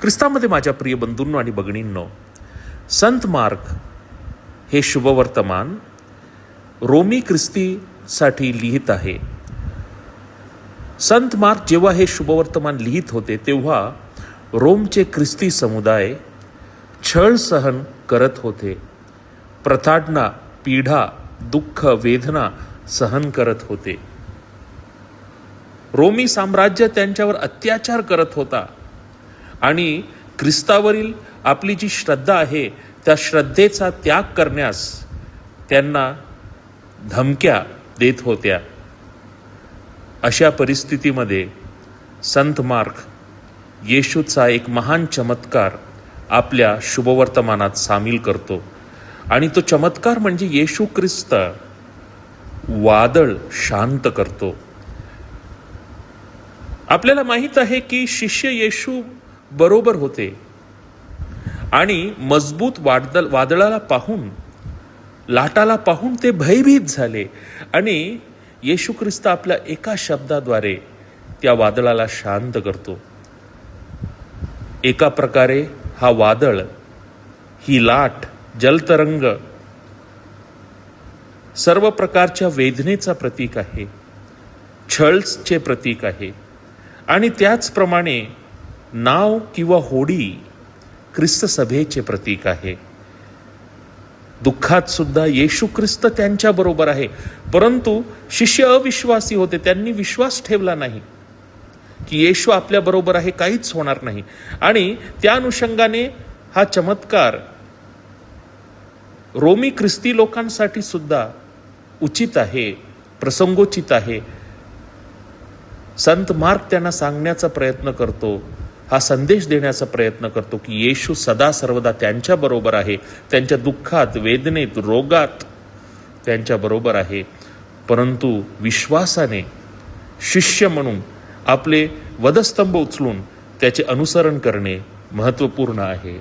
ख्रिस्तामध्ये माझ्या प्रिय बंधूंनो आणि भगिनींनो, संत मार्क हे शुभवर्तमान रोमी ख्रिस्तीसाठी लिहित आहे. संत मार्क जेव्हा हे शुभवर्तमान लिहित होते तेव्हा रोमचे ख्रिस्ती समुदाय छळ सहन करत होते. प्रताडना, पीडा, दुःख, वेदना सहन करत होते. रोमी साम्राज्य त्यांच्यावर अत्याचार करत होता आणि ख्रिस्तावरील आपली जी श्रद्धा आहे त्या श्रद्धेचा त्याग करण्यास त्यांना धमक्या देत होत्या. अशा परिस्थितीमध्ये संत मार्क येशूचा एक महान चमत्कार आपल्या शुभवर्तमानात सामील करतो आणि तो चमत्कार म्हणजे येशू ख्रिस्त वादळ शांत करतो. आपल्याला माहित आहे की शिष्य येशू बरोबर होते आणि मजबूत वादळाला पाहून, लाटाला पाहून ते भयभीत झाले आणि येशू ख्रिस्त आपल्या एका शब्दाद्वारे त्या वादळाला शांत करतो. एका प्रकारे हा वादळ, ही लाट, जलतरंग सर्व प्रकारच्या वेदनेचा प्रतीक आहे, छळचे प्रतीक आहे आणि त्याचप्रमाणे नाव किंवा होडी ख्रिस्त सभेचे प्रतीक आहे. दुःखात सुद्धा येशू ख्रिस्त त्यांच्या बरोबर आहे. परंतु शिष्य अविश्वासी होते, त्यांनी विश्वास ठेवला नाही की येशू आपल्या बरोबर आहे, काहीच होणार नाही. आणि त्या अनुषंगाने हा चमत्कार रोमी ख्रिस्ती लोकांसाठी सुद्धा उचित आहे, प्रसंगोचित आहे. संत मार्क त्यांना सांगण्याचा प्रयत्न करतो, हा संदेश देण्याचा प्रयत्न करतो की येशू सदा सर्वदा त्यांच्या बरोबर आहे, त्यांच्या दुःखात, वेदनेत, रोगात त्यांच्या बरोबर आहे. परंतु विश्वासाने शिष्य म्हणून आपले वधस्तंभ उचलून त्याचे अनुसरण करणे महत्त्वपूर्ण आहे.